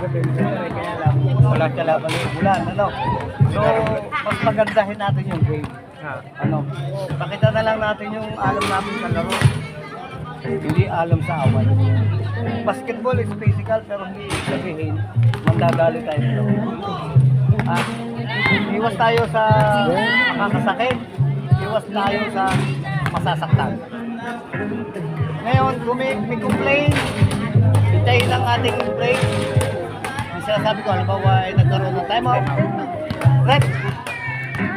Siyempre, kaya lang, wala siya laban ng bulan, ano? So, mas magandahin natin yung game. Ano? Pakita na lang natin yung alam natin sa laro. Hindi alam sa away. Basketball is physical pero hindi sabihin mandadali tayo sa laro. Iwas tayo sa makakasakit. Iwas tayo sa masasaktan. Ngayon, kung may complaint, hintayin lang ating complaint. Ang sinasabi ko, halimbawa ay nagkaroon ng timeout. Rep,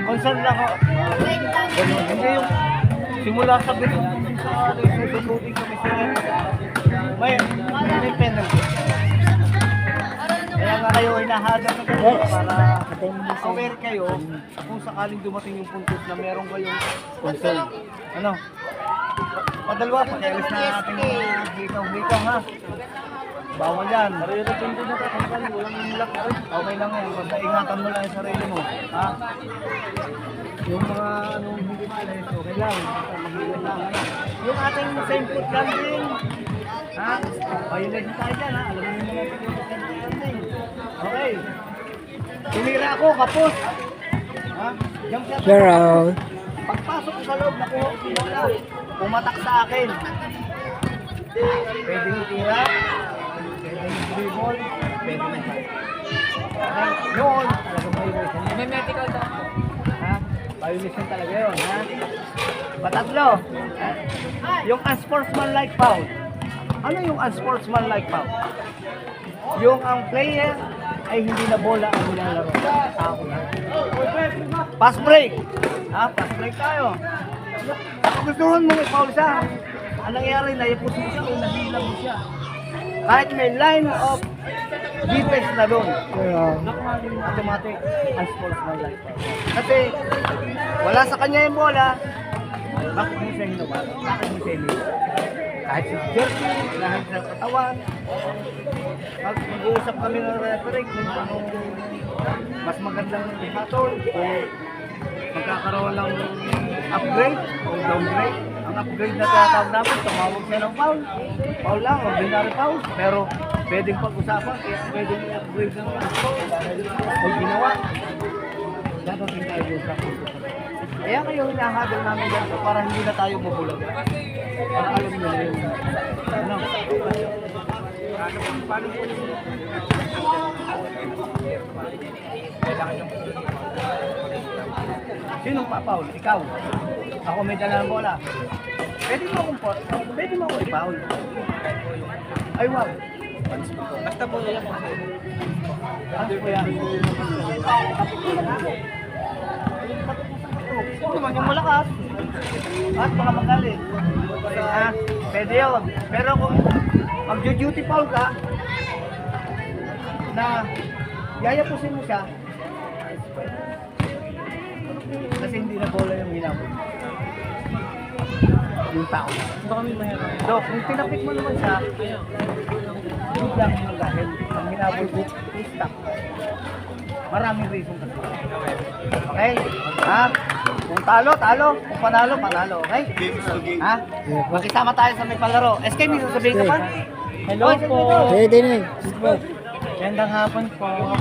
concern lang ako. Hindi yung simula sa bilis sa sususutin kami sa may penalty. Kaya nga kayo hinahadang na kayo para aware kayo kung sakaling dumating yung puntos na meron kayong concern. Ano? Padalwa, pakialis na ating hikaw ha. Bawal yan. Okay lang yan. Basta ingatan mo lang yung sarili mo. Ha? Yung mga hindi malis, okay lang. Mag-iwan lang. Yung ating same foot landing. Ha? Violation tayo dyan ha. Alam mo yung mga landing. Okay. Tumira ako, kapos. Ha? Jump shot. Pagpasok ko sa loob, nakuha ko pinola. Pumatak sa akin. Pwede tira. Dribble, pwede na siya. Noon, talagang violation. May medical daw. Ha? Violation talaga yun, ha? Patatlo. Yung unsportsmanlike foul. Ano yung unsportsmanlike foul? Yung ang player ay hindi na bola ang nilalaro. Ako na. Pass break. Ha? Pass break tayo. Kung gustuhan mo i-foul siya, anong nangyari? Naipos mo siya o nahilang mo siya. Kahit may line of defense na doon, automatic unsportsmanlike. Kasi wala sa kanya yung bola, bakit mo siya hinawala? Bakit mo siya hinawala? Kahit si jersey, kahit sa katawan, mag-uusap kami ng referee kung anong mas magandang hatol o magkakaroon ng upgrade o downgrade. Ang upgrade na tatawag namin, tumawag siya ng foul. Foul lang, ordinary foul. Pero pwedeng pag-usapan, pwedeng i-upgrade ng ay ginawa. Dadating tayo doon sa puso. Kaya kayo hinahadol namin yan para hindi na tayo mabulag. Para alam nyo na yung ano. Paano po sinong pa-foul? Ikaw. Ako may dala ng bola. Pwede mo akong pot. Pwede mo akong i-foul. Ay, wag. Basta po yan. Ano po yan? Ito naman yung malakas. At baka magalit. Pwede yun. Pero kung mag-duty foul ka, na yayapusin mo siya, kasi hindi na bola yung ginamit. Yung tao. Ito kami mahirap. So, kung tinapik mo naman siya, hindi lang yung dahil ang ginamit mo, stop. Maraming reason kasi. Okay? Ha? Kung talo, talo. Kung panalo, panalo. Okay? Ha? Makisama tayo sa may palaro. SK, may sasabihin ka pa? Hello po. Pwede na eh. Gandang hapon po.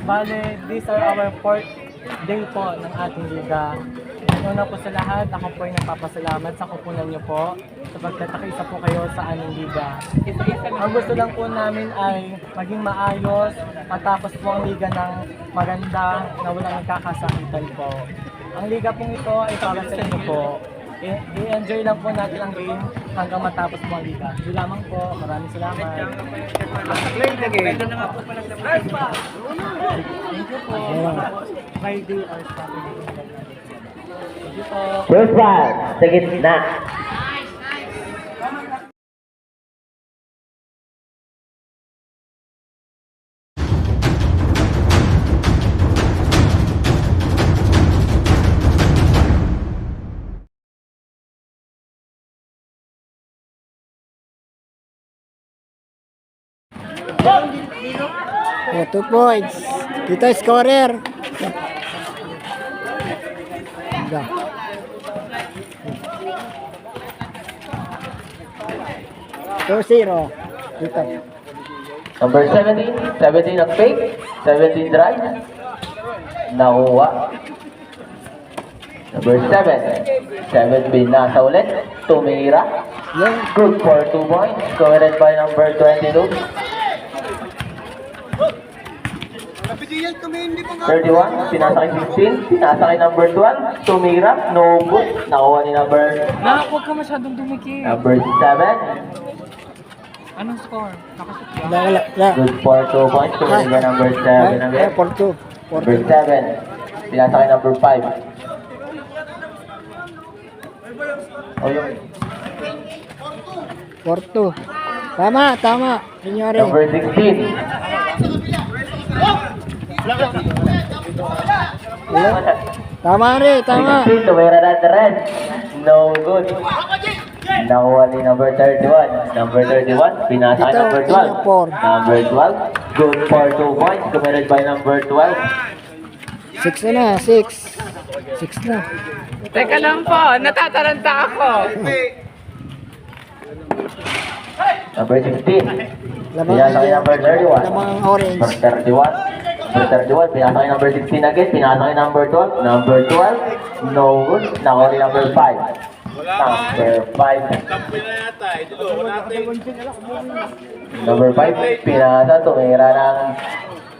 Bale, these are our fourth day po ng ating liga. Una po sa lahat, ako po ay nagpapasalamat sa kupunan niyo po sapagkat nakiisa po kayo sa aming liga. Ang gusto lang po namin ay maging maayos, matapos po ang liga ng maganda na walang nagkakasakitan po. Ang liga pong ito ay para sa inyo po. I-enjoy lang po natin ang game hanggang matapos po ang liga. Yun lamang po. Maraming salamat. Play the game. Thank you po. Friday or Saturday. Thank you po. First one, sa gitna. Oh, 2 points. Dito scorer. Ganda. 2-0. Dito. Number 17, 17 ang fake, 17 drive. Nakuha. Number 7, 7 binasa ulit, tumira. Yan. Good for 2 points, committed by number 22. 31, pinasa kay 16, pinasa kay number 12, tumira, no good, nakuha ni number Huwag ka masyadong dumikit. number 7. Anong score? Nakasot ka? Wala. Good for 2 points, committed by number 7 again. 4-2. Number 7, pinasa kay number 5. O yung 4-2. Tama. Senyore. number 16. Tama rin, tama. 16, tumira na the red. No good. Nakuha ni number 31. Number 31, pinasa kay Ito, number ito 12. yung four. Number 12, good for 2 points, committed by number 12. 6 na, 6. 6 na. Teka lang po, natataranta ako. Number 16, Lamang pinasa kay number 31. lamang ang orange. Number 31. Number 31, pinasa kay number 16 again. Pinasa kay number 12. Number 12, no good. Nakuha ni number 5. Number 5. Number 5, pinasa, tumira ng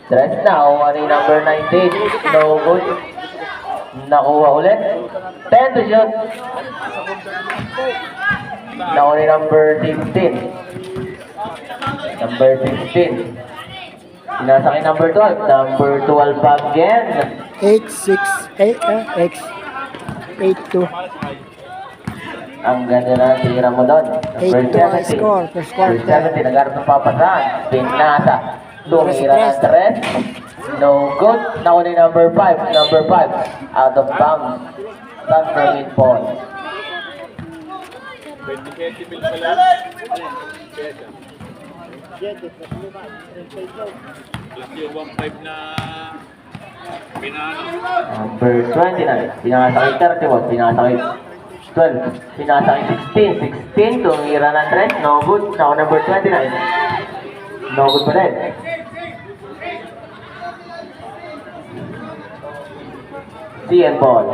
dress. Nakuha ni number 19. No good. Nakuha ulit. 10 to shoot. Nakuha ni number 16. Number 16. Pinasa kay number 12. Number 12 again. 8-6. X. 8-2. Ang ganda na tira mo doon. Number 8-2 ang 17. score. First Number quarter. 17. Nagharap ng papasaan. Pinasa. Tumira ng tres. No good. Nakuha ni number 5. Number 5. Out of bounds. Transfer in point. Number 29. Pinasa kay 31. Pinasa kay 12. Pinasa kay 16. 16. Tumira ng tres. No good. Nakuha number 29. No good pa rin. CN ball.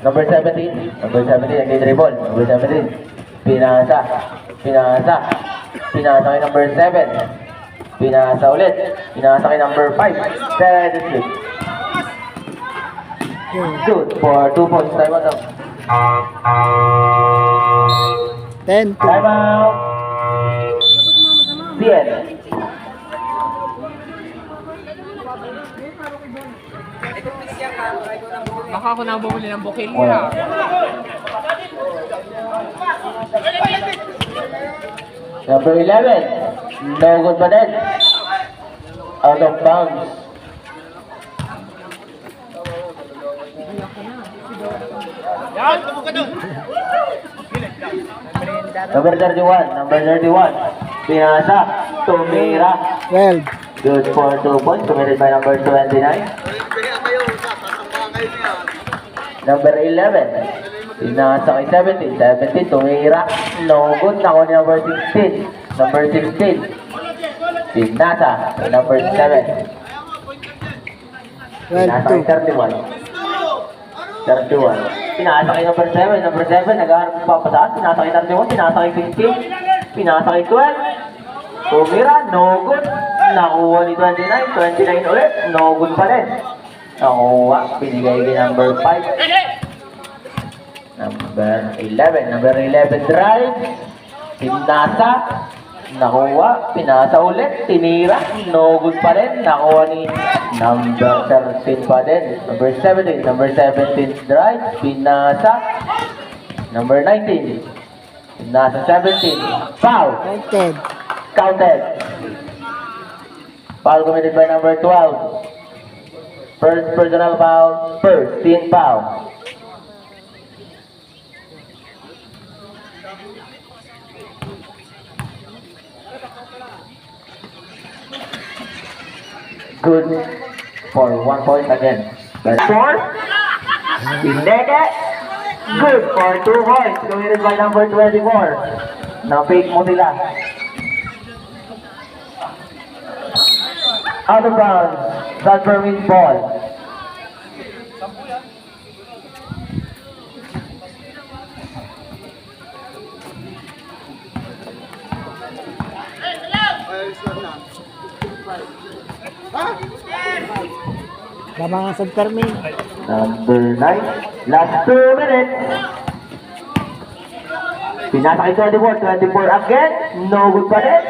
Number 17. Number 17. Nagdi-dribble. Number 17. Pinasa. Pinasa. Pinasa kay number 7. Pinasa ulit. Pinasa kay number 5. Steady slip. Good for 2 points. Time out. 10-2. Time out. CN. Baka ako na bumuli ng bukil Wala. niya. Number 11. No good pa din. Out of bounds. Number 31. Number 31. Pinasa. Tumira. 12. Good for 2 points. Committed by number 29. Number 11. Pinasa kay 17. 17. Tumira. No good. Nakuha ni number 16. Number 16. Pinasa kay number 7. Pinasa kay 31. 31. Pinasa kay number 7. Number 7. Nag-aarap ng papasaan. Pinasa kay 31. Pinasa kay 16. Pinasa kay 12. Tumira. No good. Nakuha ni 29. 29 ulit. No good pa rin. Nakuha. Pinigay kay number 5. Number 11. Number 11 drive. Pinasa. Nakuha. Pinasa ulit. Tinira. No good pa rin. Nakuha ni number 13 pa din. Number 17. Number 17 drive. Pinasa. Number 19. Pinasa 17. Foul. Counted. Counted. Foul committed by number 12. First personal foul. First team foul. Good for 1 point again. That's 4. Pineke. Good for 2 points. Committed by number 24. Na-fake mo sila. Out of bounds. Sulphur wins ball. Labangan sa Fermin. Number 9. Last 2 minutes. Pinasa kay 24. 24 again. No good pa rin.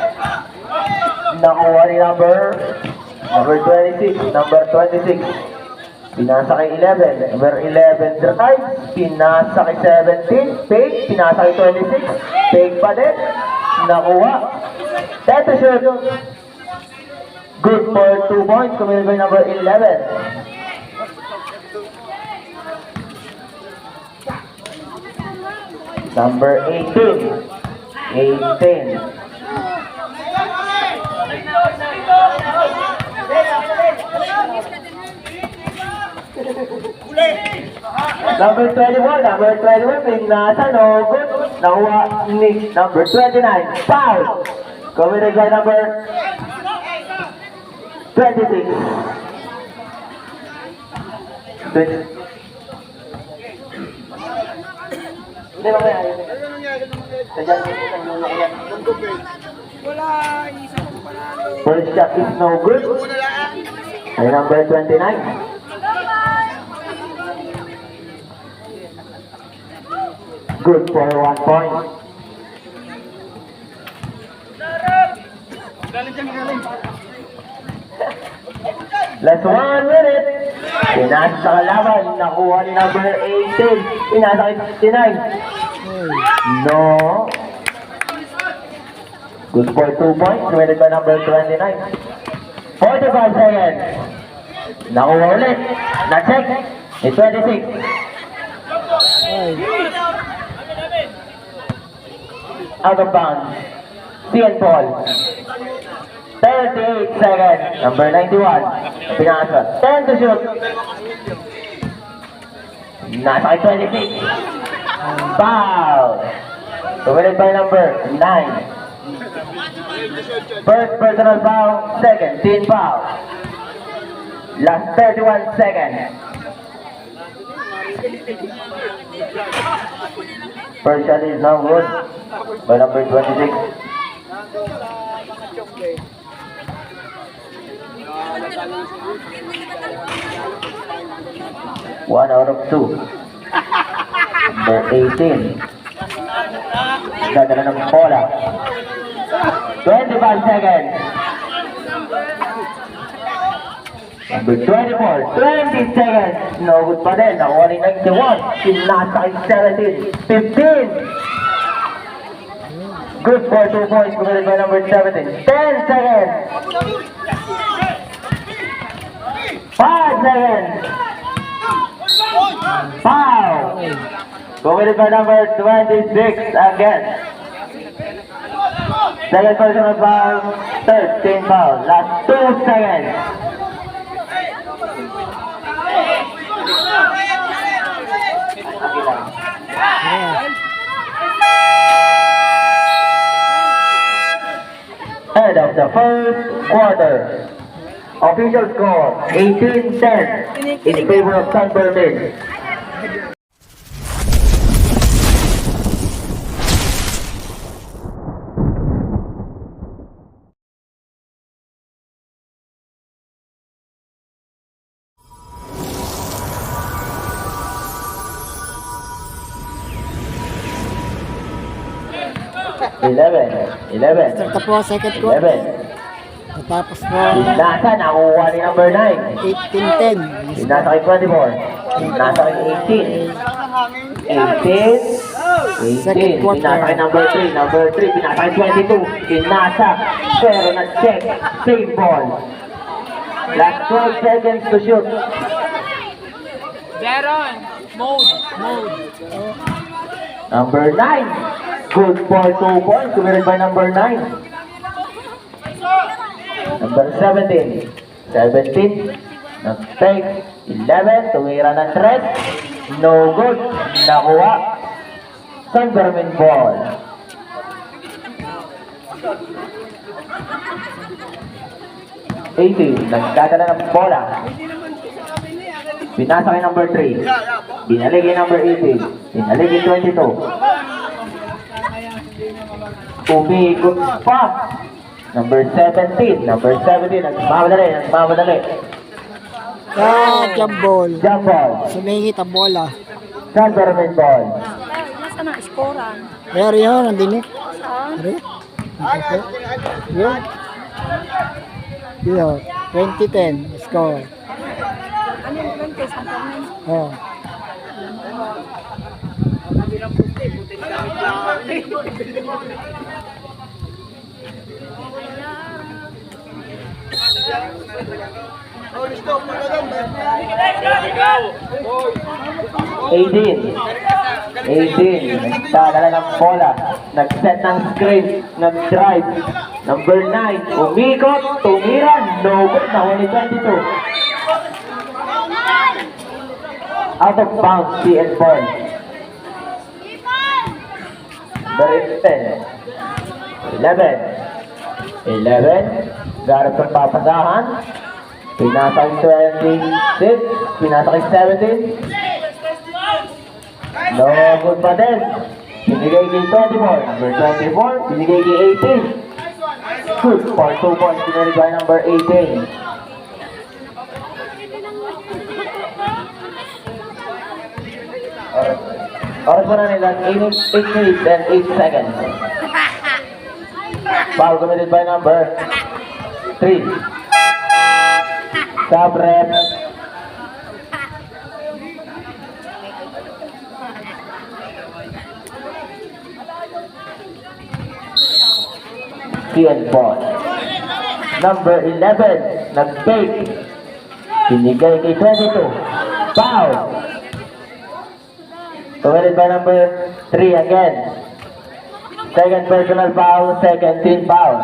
Nakuha ni number 26. Number 26. Pinasa kay 11. Number 11 drive. Pinasa kay 17. Fake. Pinasa kay 26. Fake pa din. Nakuha. That's a shoot. Good for 2 points. Committed by number 11. Number 18. 18. Number 21. Number 21. Pinasa. No good. Nakuha ni number 29. Foul. Committed by number 26. 20. Hindi ba kaya ayun? First shot is no good. Ay number 29. Good for 1 point. Last 1 minute. Pinasa sa kalaban. Nakuha ni number 18. Pinasa kay 69. No. Good for 2 points. Committed by number 29. 45 seconds. Nakuha ulit. Na-check. It's 26. Out of bounds. CN Paul. 38 seconds. Number 91. Pinasa. 10 to shoot. Nasa kay 26. Foul. Committed by number 9. First personal foul. Second team foul. Last 31 seconds. First shot is now good by number 26. One out of 2. Number 18. Gagala ng bola. 25 seconds. Number 24. 20 seconds. No good pa din. Nakuha ni 91. Pinasa kay 17. 15. Good for 2 points. Committed by number 17. 10 seconds. 5 seconds. Foul. Committed by number 26 again. Second personal foul. Third team foul. Last 2 seconds. End of the first quarter. Official score 18-10 in favor of San Berlin. Eleven. Start na po, second quarter. 11. Natapos po, Nasa nakuha ni number 9. 18-10. Nasa kay 24. Nasa kay 18. Second quarter. Pinasa kay number 3. Number 3. Pinasa kay 22. Pinasa. Pero na-check. Save ball. Last 12 seconds to shoot. Jaron! Mode! Number 9. Good for 2 points. Committed by number 9. Number 17. 17. Nag-take. 11. Tumira ng 3. No good. nakuha. San Fermin ball. Nagdadala ng bola. Pinasa kay number 3. Binalik kay number 18. Binalik kay 22. Umikot pa. Number 17. Nagmamadali. Jump ball. Jump ball. Sumingit ang bola. San Fermin ball. Nasaan ang iskoran? Pero yun, nandun eh. Saan? Ari? Yun. Yun. 2010. Score. Ano yung 20? San Fermin? Oh. Nagdadala ng bola. Nag-set ng screen. Nag-drive. Number 9. Umikot. Tumira. No good. Nahuli 22. Out of bounds. CN ball. Number 10. 11. Garap ng papasahan. Pinasa kay 26. Pinasa kay 17. No good pa din. Binigay kay 24. Number 24. Binigay kay 18. Good for 2 points. Binigay by number 18. Oras po na nila 8 minutes and 8 seconds. Foul committed by number 3. Sub-rep. CN ball. Number 11. Nag-take. Binigay kay 22. Foul. Committed by number 3 again. Second personal foul, second team foul.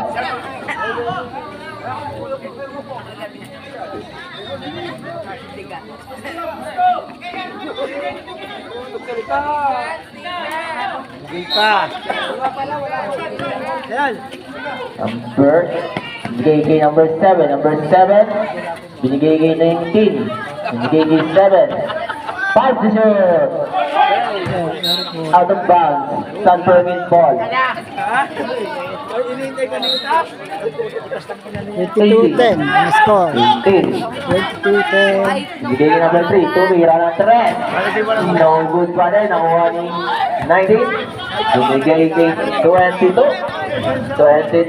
Number, binigay kay number 7. Number 7, binigay kay 19. Binigay kay 7. 5 to shoot. Out of bounds. San Fermin ball. 22-10. Ang score. 18. 22-10. Binigay kay number 3. Tumira ng 3. No good pa rin. Nakuha ni 19. Binigay kay 22. 22.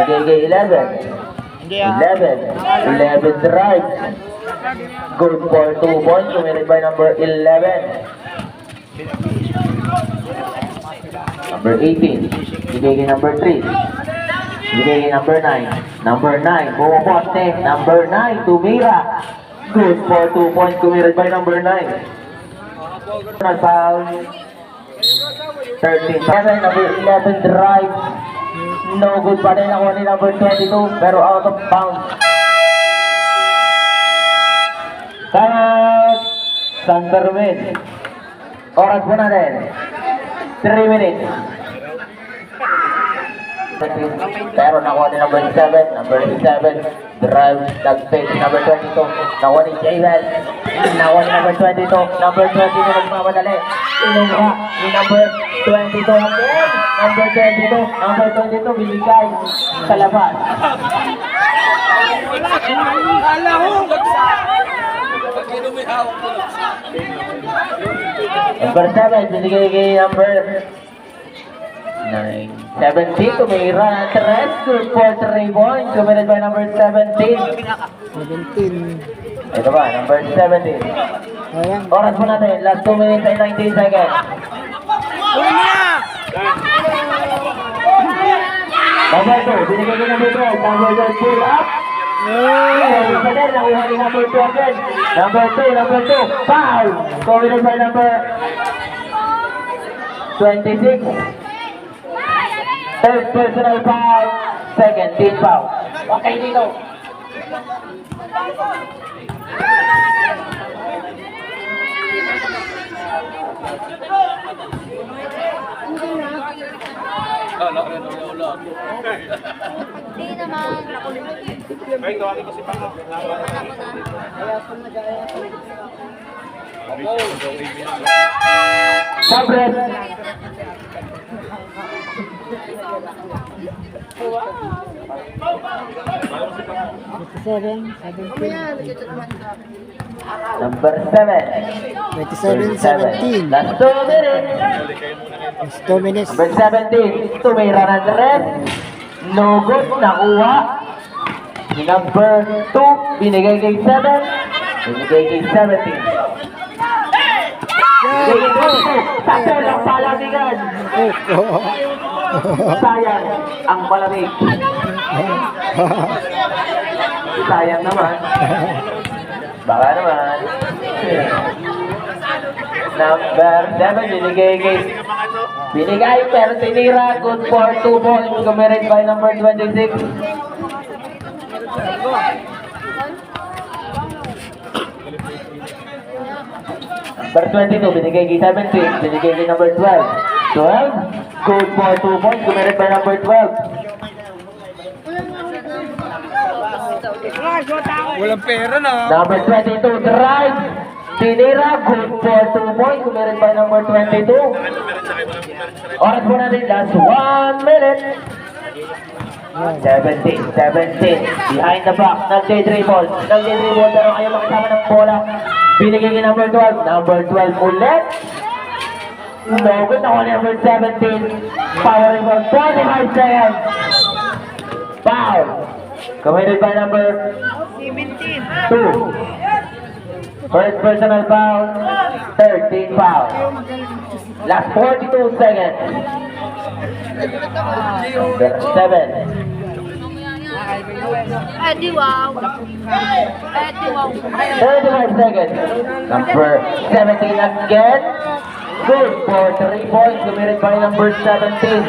Binigay kay 11. 11 drive. Good for 2 points. Committed by number 11. Number 18. Binigay kay number 3. Binigay kay number 9. Number 9. Bumoposte. Number 9. Tumira. Good for 2 points. Committed by number 9. Foul. 13. Number 11 drive. No good pa rin ako ni number 22 pero out of bounds. Timeout. San Fermin. Oras po natin. 3 minutes. Pero nakuha ni number 7. Number 7. Drive. Nag-face. Number 22. Nakuha ni Jayvel. Nakuha ni number 22. Number 22 nagmamadali. Inuha ni number 22 again. Number 22. Number 22 binigay sa labas. Number 7 binigay kay number 17. Tumira ng 3. Good for 3 points. Committed by number 17. 17. Ito ba? Number 17. Ayan. Oras po natin. Last 2 minutes and 19 seconds. Number 2. Binigay kay number 12. Number 12 pull up. Isa din. Nakuha ni number 2 again. Number 2. Foul. Committed by number 26. Third personal foul. Second team foul. Okay dito. Hindi naman. Sabret. 27, 17. Number 7. 27, 17. Last 2 minutes. It's 2 minutes. Number 17. Tumira ng red. No good. Nakuha. Si number 2. Binigay kay 7. Binigay kay 17. Binigay kay 2. Sakto lang palamigan. Sayang ang malamig. Sayang naman. Baka naman. Number 7, binigay pero tinira. Good for 2 points. Committed by number 26. Number 22, binigay kay 17. Binigay kay number 12. 12, good for 2 points. Committed by number 12. Walang pera na. Number 22, drive. Tinira, good for 2 points. Committed by number 22. Oras po natin, last 1 minute. 17. Behind the back, nagde-dribble. Pero ayaw makasama ng bola. Binigay kay number 12. Number 12 ulit. No good ako number 17. Power rebound, 25 seconds. Foul. Committed by number 2. First personal foul, 13 foul. Last 42 seconds. Number 7. Di wow. Di wow. 35 seconds. Number 17 again. Good for 3 points. Committed by number 17.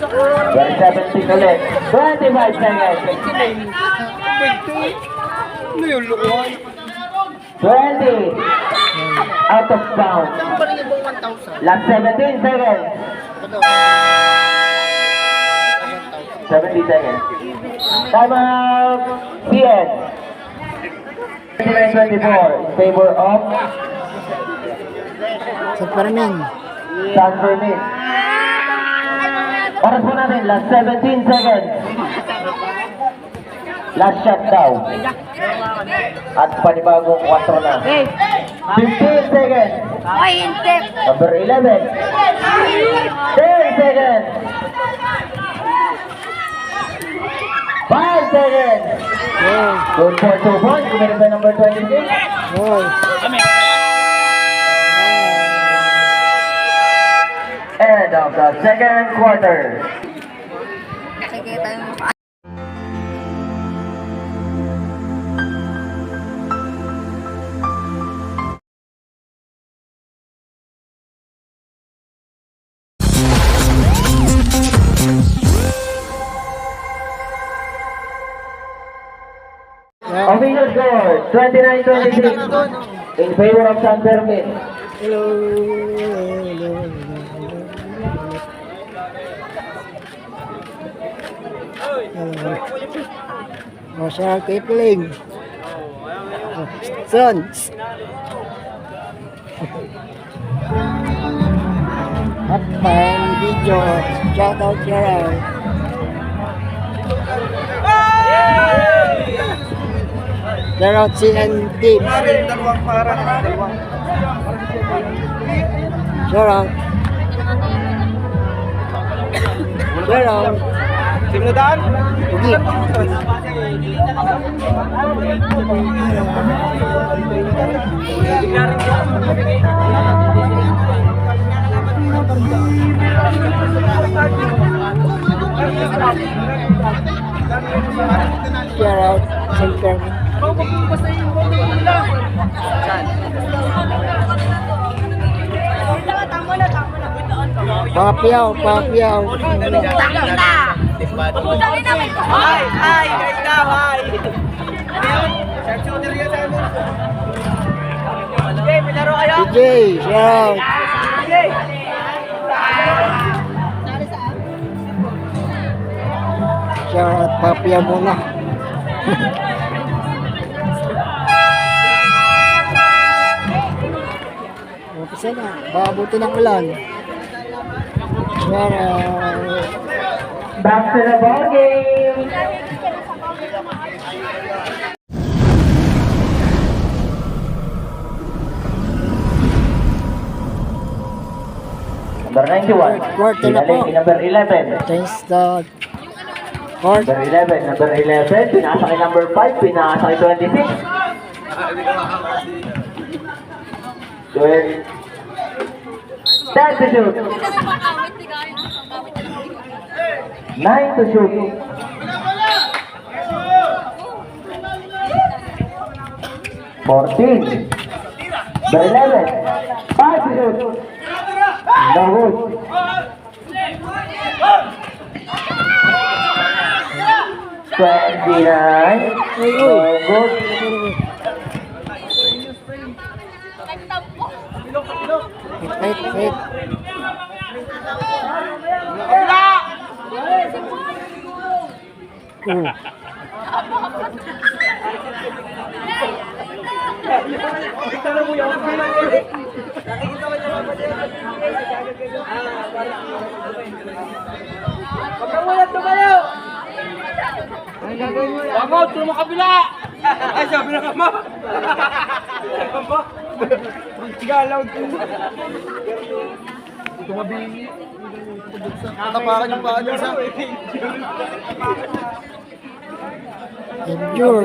Number 17 ulit. 25 seconds. 20. Out of bounds. Last 17 seconds. 70 seconds. Time out. The end. 29-24 in favor of San Fermin. San Fermin. Oras po natin, last 17 seconds. Last shot daw. At panibagong 4 na. 15 seconds. Ay, hindi. Number 11. 10 seconds. 5 seconds. Good for 2 points. Committed by number 26. Goal. End of the second quarter. Nakikita yung Official score, 29-26 in favor of San Fermin. Hello. Marshall Kipling. Son. Hotman video. Shout out Gerald. Gerald CN team. Gerald. Gerald. Team na daan. Ugi. Gerald Center. Papiaw, papiaw. DJ, shout. Shout out Papia muna. Umpisa na. Babuti ng ulan. Shout out. Back to the ball game. Number 91. Quarter na po. Pinalay number 11. Change the court. Number 11. Number 11. Pinasa kay number 5. Pinasa kay 26. 12. 10 to shoot. 9 to shoot. 14. Number 11. 5 to shoot. No good. 29. No good. Wait. Endure.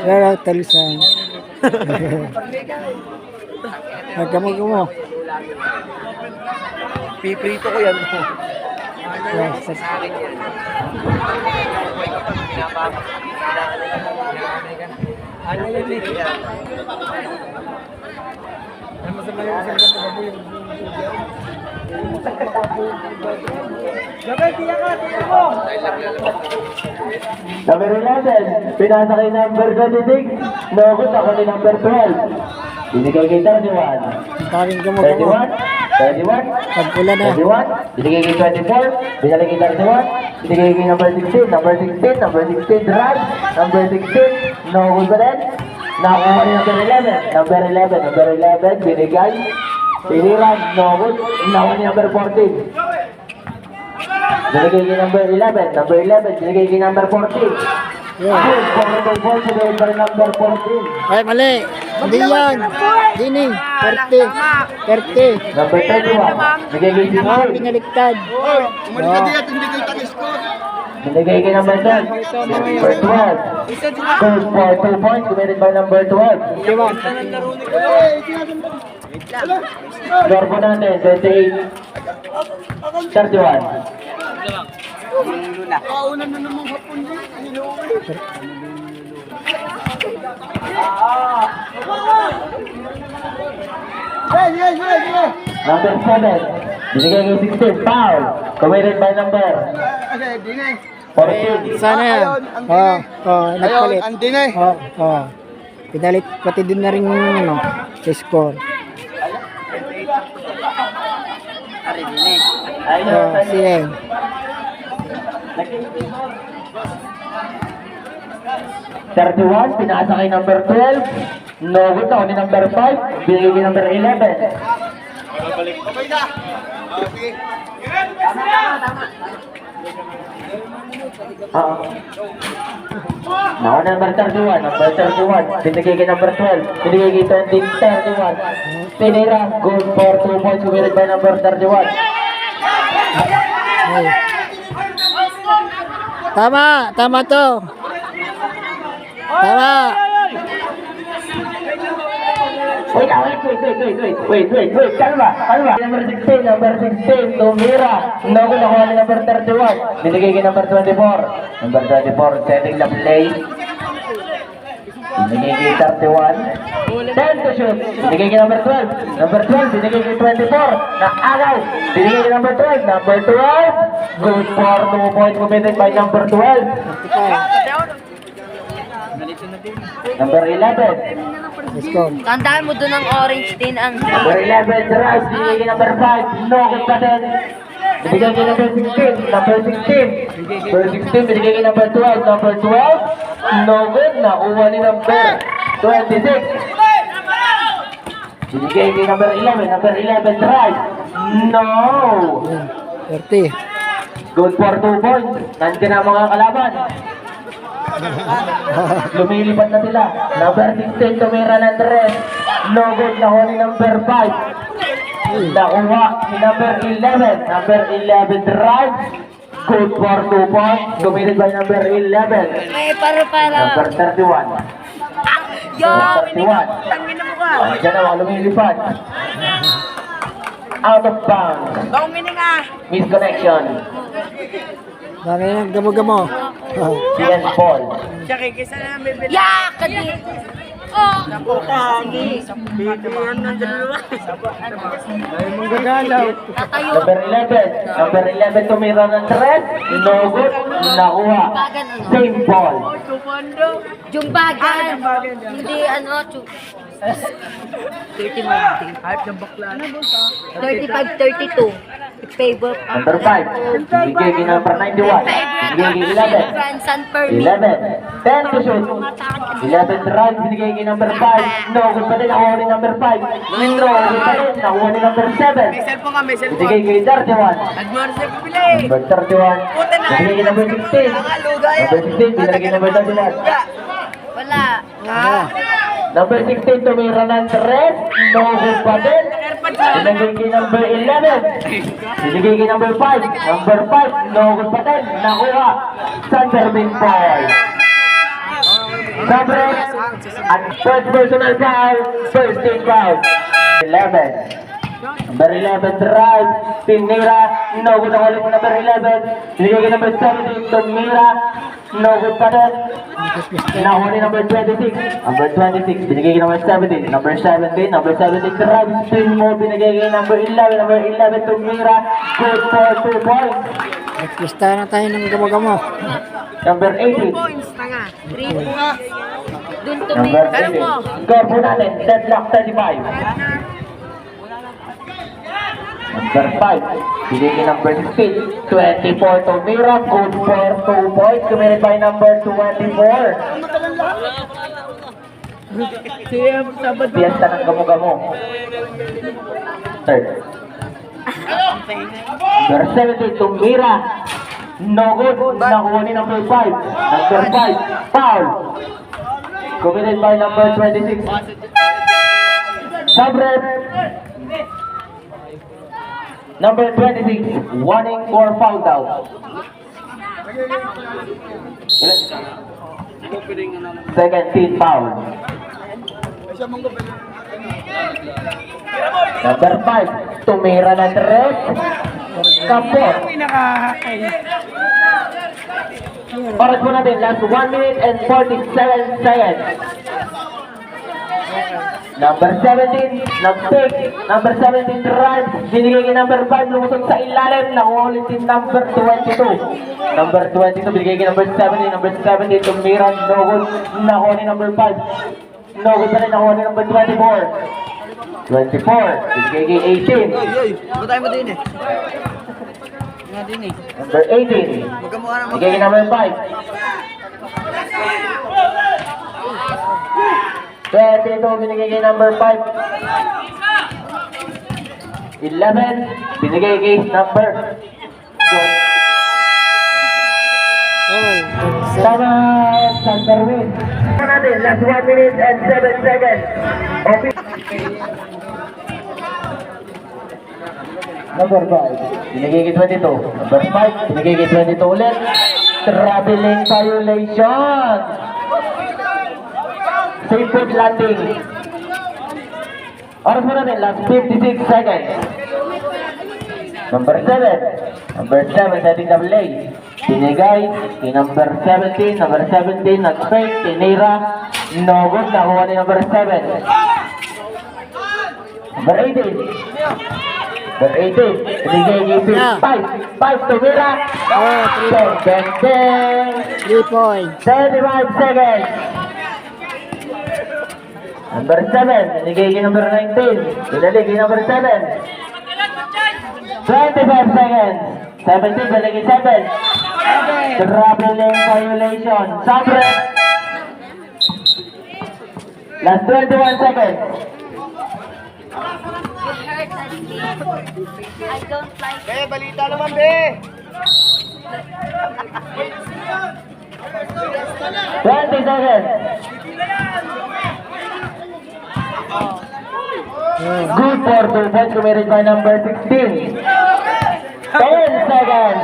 Shout out Talisan. Nagkamag mo. Piprito ko yan. Ano yun eh? Ano masama yung isang gato ba mo yung Gabay, tiyak mo! Number 11, pinasa kay number 26. Nogut ako ni number 12. Binigay kay 31. Daming 31. 31. Pagpula na. 31. Binigay kay 24. Binigay kay 31. Binigay kay number 16. Number 16. Number 16 drive. Number 16. Nogut ba rin? Nakuha ni number 11. Number 11. Number 11. Binigay. Piniran. Nogut. Nakuha ni number 14. Binigay kay number 11. Number 11. Binigay kay number 14. Yeah. Ball to the number 14. Ay, mali. Hindi yan. Dini. 30. Number 31. Binigay kay Ah, 16. pinaliktad. Binigay kay number 12. Number 12. 2 points committed by number 12. Score po natin, 28. 31. Number 7. Binigay kay 16. Foul. Committed by number 14. Sana yan. Nagpalit. Pinalit pati din na rin sa score. Siyeng. Thirty-one, pinasa kay number 12. Nogut ako ni number 5. Binigay kay number 11. Now number 31. Number 31. Binigay kay number 12. Binigay kay 31. Pinira. Good for 2 points committed by number 31. Ay. Tama to. Tama. Wait. Kalma. Number 16. Tumira. Nogut ako ni number 31. Binigay kay number 24. Number 24. Setting the play. Binigay kay 31. 10 to shoot. Binigay kay number 12. Number 12. Binigay kay 24. Naagaw. Binigay kay number 12. Number 12. Good for 2 points committed by number 12. Number 11. Score. Tandaan mo doon ang orange din ang... Number 11, Rice, binigay kay number 5, no good pa din. Binigay kay number 16, number 16. Number 16, binigay kay number 12, number 12, no good, nakuha ni number 26. Binigay kay number 11, Rice, no. 30. Good for 2 points, nandiyan ang mga kalaban. Lumilipad na sila. Number 16, tumira ng 3. No good, nakuha ni number 5. Nakuha ni number 11. Number 11 drive. Good for 2 points. Committed by number 11. May para. Number 31. Yo! Number 31. Tangin mo ka. Diyan na mga lumilipad. Out of bounds. Misconnection. Dami ng gamo-gamo. Oh. PS ball. Yak! Kadi! Oh! Sige. Tatayo. Number 11 tumira ng 3. No good. Nakuha. Same ball. Jumbagan. Hindi ano, 35-32. Favor. Number 5. Bigay kay number 91. Bigay kay 11. Grandson Permi. 11. 10 to shoot. 11 drive. Binigay kay number 5. No good pa din. Nakuha ni number 5. No good pa din. Nakuha ni number 7. Binigay kay 31. Number 31. Binigay kay number 16. Number 16. Binigay kay number 31. Wala. Number 16, tumira ng 3. No good pa din. Binigay kay number 11. Binigay kay number 5. Number 5, no good pa din. Nakuha. Sunderman Paul. Sabre. At first personal foul. First team foul. 11. Number 11, drive. Tinira. No good ang ulit ng number 11. Binigay kay number 17, tumira. No good pa din. Nakuha ni number 26. Number 26, binigay kay number 17. Number 17, number 17, drive. Spin mo, binigay kay number 11. Number 11, tumira. Good for 2 points. Nagpista na tayo ng gamo-gamo. Number 18. Doon Number Alam mo. 18. Score po natin, deadlock 35. Number 5, binigay kay number 16. 24, tumira. Good for 2 points. Committed by number 24. Piyesta ng gamo-gamo. Third. Number 17, tumira. No good. Nakuha ni number 5. Number 5, foul. Committed by number 26. Subret. Number 26, warning for foul out. Second team foul. Number 5, tumira ng 3. Kapot. Oras po natin, last 1 minute and 47 seconds. Number 17, nag-pick. Number 17, drive. Binigay kay number 5, lumusot sa ilalim. Nakuha ulit si number 22. Number 22, binigay kay number 17. Number 17, tumira. No good. Nakuha ni number 5. No good pa rin. Nakuha ni number 24. 24, binigay kay 18. Number 18, binigay kay number 5. 22, binigay kay number 5. 11, binigay kay number 2. Tama, Sanderwin. Natin, last 1 minute and 7 seconds. Okay. Number 5, binigay kay 22. Number 5, binigay kay 22 ulit. Traveling violation. Safe foot landing. Oras mo natin, last 56 seconds. Number 7, setting the play. Binigay kay number 17, nag-fake, tinira, no good, nakuha ni number 7. Number 18, binigay kay 5, tumira, 3 points. 35 seconds. Number 7, binigay kay number 19. Binalik kay number 7. 25 seconds. 17, binigay 7. Traveling violation. Sabre. Last 21 seconds. I don't like Be, balita naman, be. 20 seconds. Good for 2 points committed by number 16. 10 seconds.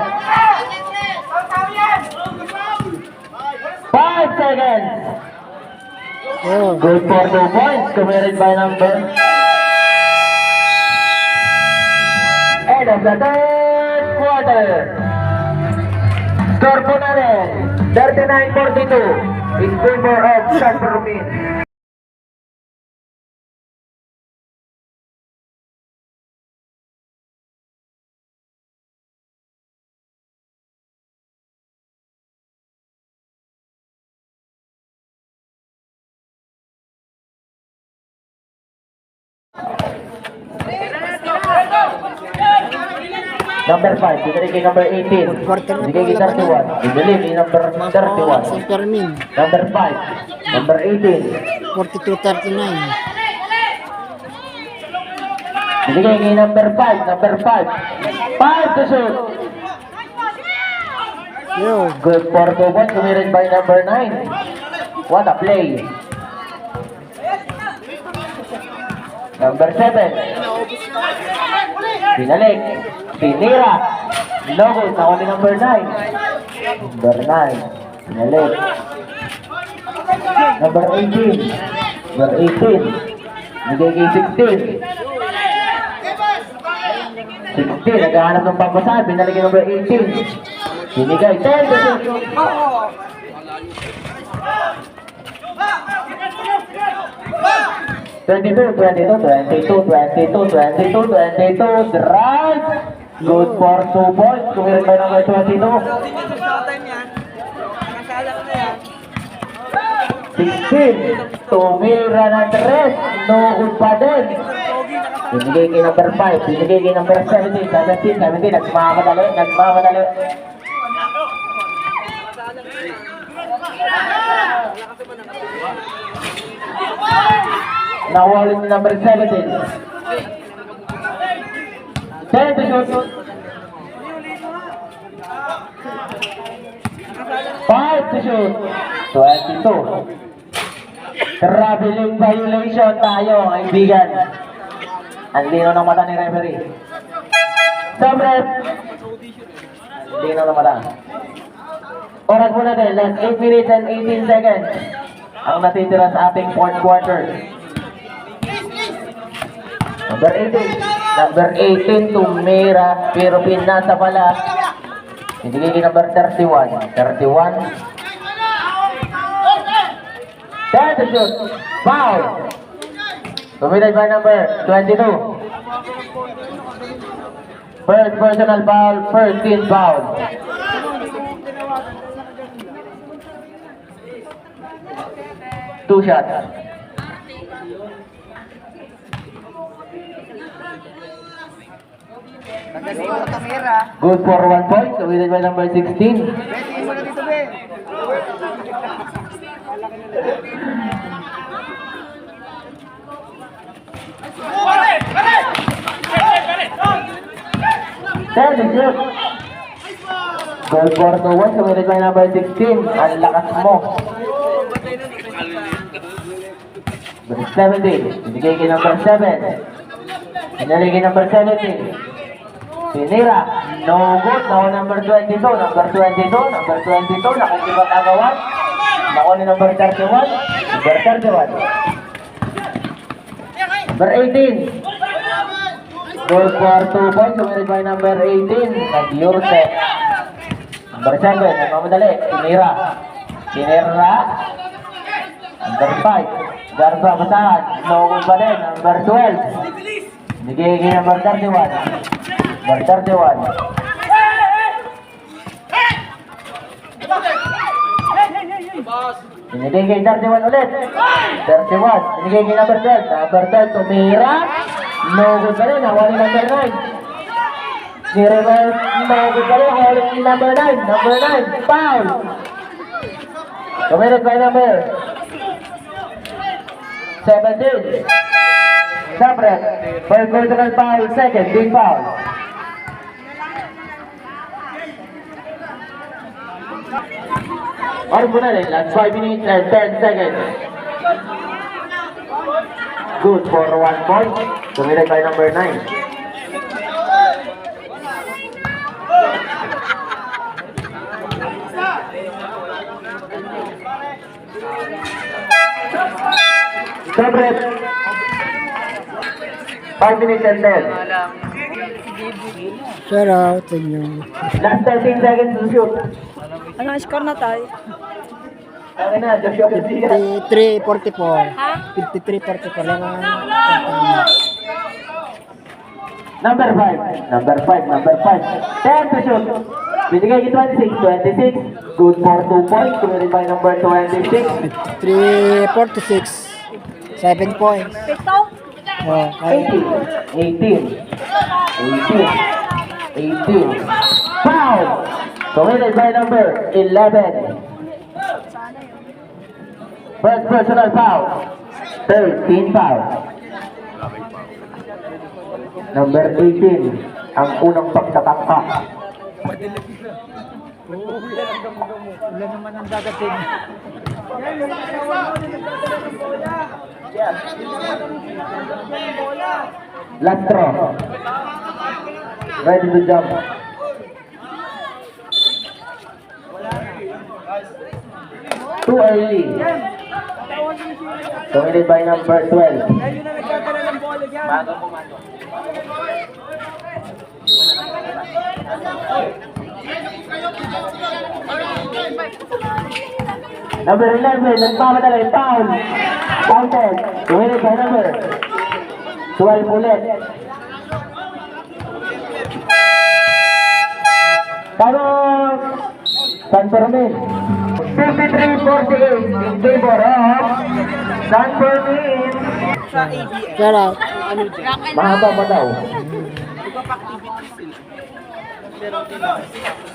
5 seconds. Yun. Good for 2 points committed by number. End of the third quarter. Score po natin, 39-42 in favor of San Fermin. Number 5, binili kay number 18. Quarter na Binili kay po, 31. Binili kay number San 31. Fermin. Number 5, number 18. 42-39. Binigay kay number 5, number 5. 5 to shoot. Yun. Good for 2 points committed by number 9. What a play. Number 7. Binalik. Tinira. Logo. Nakuha ni number 9. Number 9. Binalik. Number 18. Number 18. Binigay kay 16. 16. Naghahanap ng pampasahan. Binalik kay number 18. Binigay. 10 to shoot. 22, 22, 22, 22, 22, 22, drive. Good for 2 points. Kumirin by number 22. 16. Tumira ng 3. No good pa din. Binigay kay number 5. Binigay kay number 17. 17, 17. Nagmamadali. Nagmamadali. Nakuha ulit ni number 17. 10 to shoot. 5 to shoot. 22. Traveling violation tayo, kaibigan. Ang lino ng mata ni referee. Samret. Ang lino ng mata. Oras mo natin, last 8 minutes and 18 seconds. Ang natitira sa ating fourth quarter. Number 18. Number 18, tumira. Pero pinasa pala. Hindi kay number 31. 31. 10 to shoot. Foul. Committed by number 22. First personal foul. First team foul. Two shots. Pagdating mo sa kamera. Good for 1 point. Committed by number 16. Tingin mo na dito, be. 10 to shoot. Goal for 2-1, committed by number 16. Ang lakas mo. Number 17. Binigay kay number 7. Binigay kay number 17. Pinira. No good. Nakuha number 22. Number 22. Number 22. Nakukibat agawan. Nakuha ni number 31. Number 31. Number 18. Goal for 2 points, committed by number 18. Nag-Yurse. Number 7, nagmamadali. Tinira. Tinira. Number 5. Garba, basahan. Nukul pa din. Number 12. Nagiging number 31. Number 31. Binigay kay 31 ulit. 31. Binigay kay number 12. Number 12, tumira. No good pa rin. Nawali number 9. Ni-reverse. No good pa rin. Nawali number 9. Number 9. Foul. Committed by number 17. Separate. First vertical foul. Second, big foul. Or muna rin, last 5 minutes and 10 seconds. Good for 1 point. Committed by number 9. Separate. 5 minutes and 10. Shout out sa inyo. Last 13 seconds to shoot. Ano score na tayo? Okay na, Joshua Garcia. 53-44. Ha? 53-44 lang ang Number 5. Number 5. Number 5. 10 to shoot. Binigay kay 26. 26. Good for 2 points. Committed by number 26. 3-46. 7 points. Pito? Oh, ay, 18. 18. Foul. Committed by number 11. First personal foul. 13 foul. Number 18. Ang unang pagtatakpa. Ilan naman ang dadating? Last throw. Ready to jump. Too early. Committed by number 12. Number 11, nagpapadala, foul. Counted. Committed by number 12 ulit. Tanong San Fermin. 53-48 in favor of San Fermin. shout out. Mahaba ba daw?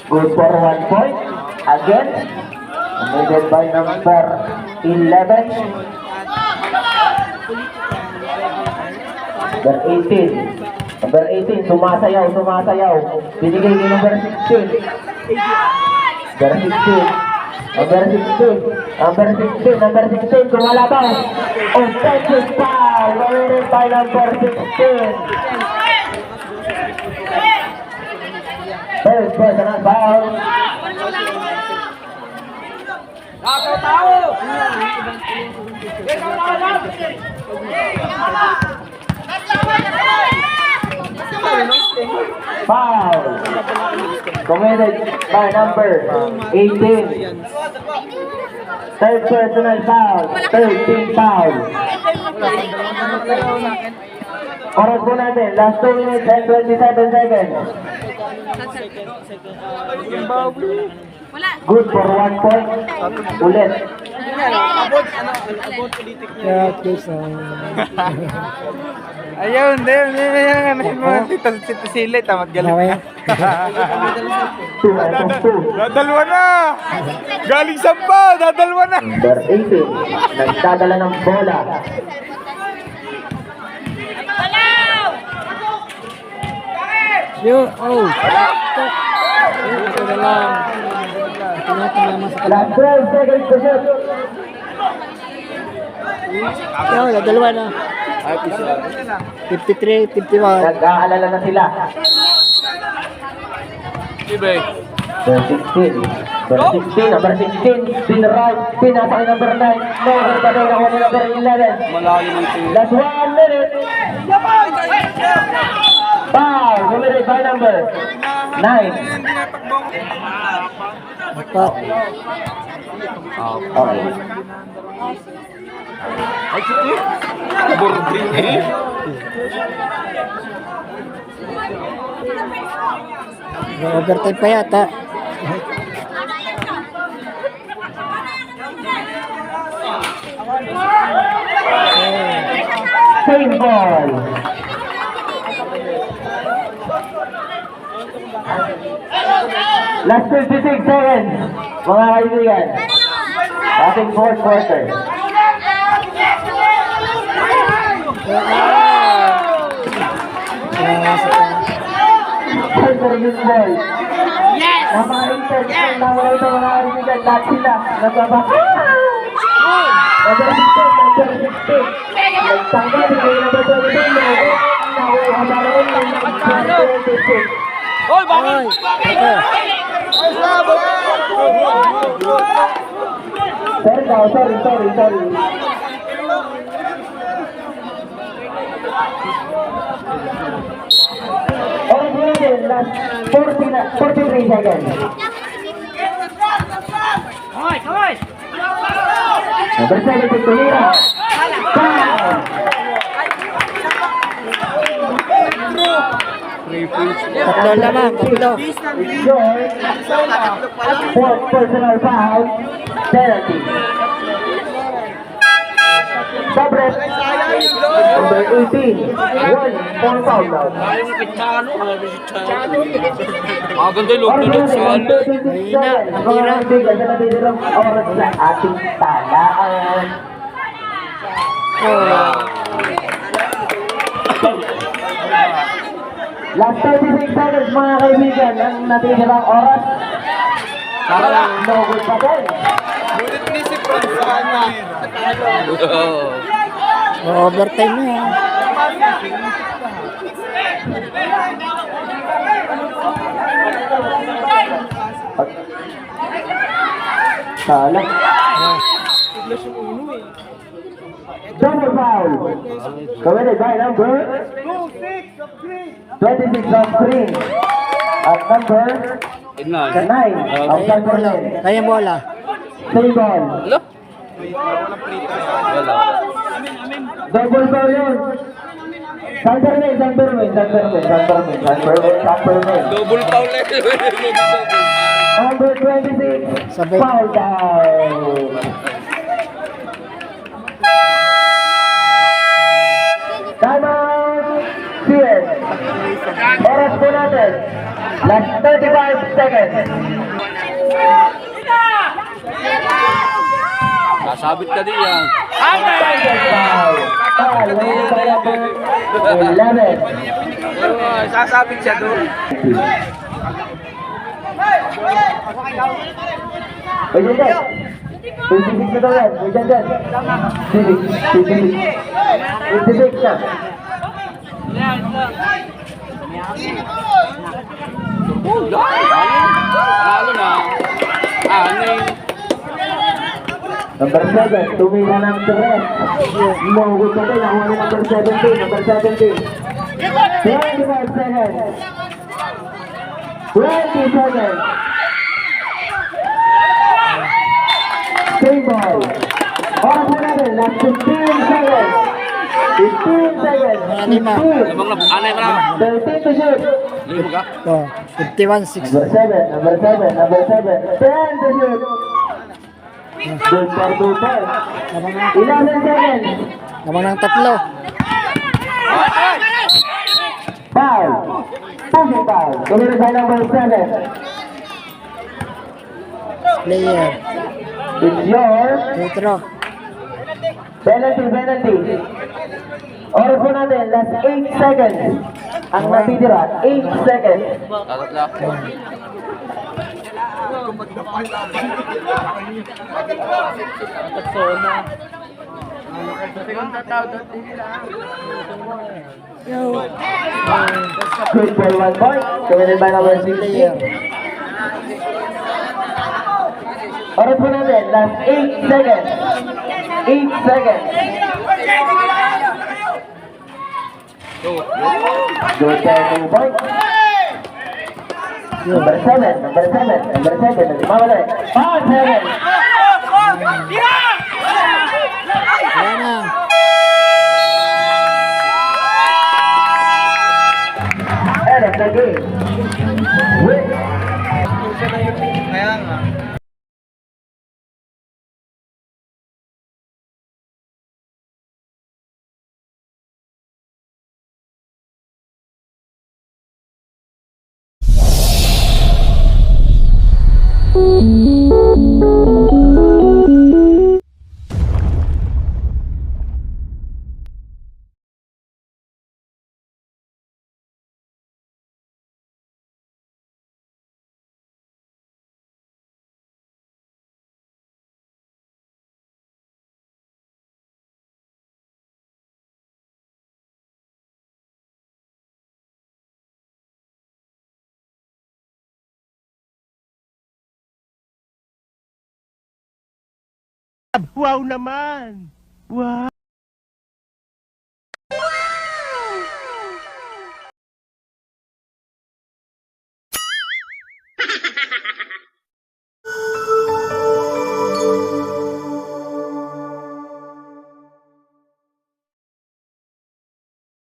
Good for 1 point. Again, committed by number 11. Number 18. Number 18, sumasayaw. Binigay ni number 16. Number 16, kumalabaw. Offensive foul, committed by number 16. First personal foul. Foul. Committed by number 18. Third personal foul. 13 foul. Oras po natin. Last 2 minutes and 27 seconds. Good for 1 point. Ulit. Shout out guys. Ayun, mga tita sili, tamad Naway. 2 out of 2. Dadalwa na! Galing sampa, dadalwa na! Number 18. Nagdadala ng bola. Yo, oh. Ito na lang. Tinatanama sa Last kalama. 12 seconds to shoot. Yo, dalawa na. 53, 51. Nag-aalala na sila. Number 16, pinasa kay number 9, no, nagpatay na kay number 11. Last 1 minute. Foul, committed by number 9. Apat. Okay. Overtime pa yata. Save ball. Last 56 seconds, mga kaibigan. Ating fourth quarter. Service ball. Napaka-intense na wala ito mga kaibigan. Lahat sila nagbabaka. Number 16. Nagtanggal kayo na ba ito? Nakuha ba rin ng 26. Oy, bakit? Sorry. Okay, last 43 seconds. Number 7, Tumira. Tatlo lamang, tatlo. George, fourth personal foul, penalty. Sabret, number 18, one more foul now. Ganda yung loob saan. Oras sa ating talaan. Last 36 seconds mga kaibigan, ang natitirang oras. No good pa din. Overtime na yan. Salah. Double foul. Committed by number 26 of green. At number 9 of Sunderland. Kaya bola. Same ball. Double foul yun. Sunderland. Double foul Number 26. Sabay. Foul down. Time out. Here. Oras po natin. Last 35 seconds. Kasabit ka din yan. Foul. Foul. Number 11. Sasabit siya doon. Wait dyan. Sisig na daw yan. Wait dyan. Sisig na. Lalo na. Aning. Number 7, tumila ng Torres. Mogot pa din, nakuha ni number 17. Number 17. 25 seconds. 20 seconds. Same ball. Oras mo natin, last 15 seconds. 15 seconds. Lima. 15. Anay mo na. 13 to shoot. Limo ka. Oh, 51-6. Number 7, number 7, number 7. 10 to shoot. Dulper. 11 seconds. Lamang ng tatlo. Foul. Pushing foul. Committed by number 7. Player. It's your Free throw. penalty. Oras po natin, last 8 seconds. Ang natitira, 8 seconds. Tatatla. Yo. Good for 1 point. Committed by number 16. Oras po natin, last 8 seconds. 8 seconds. Good for 2 points. Number 7. Mawala. 5 seconds. Wala na. End of the game. With Kaya nga. Wow naman! Wow!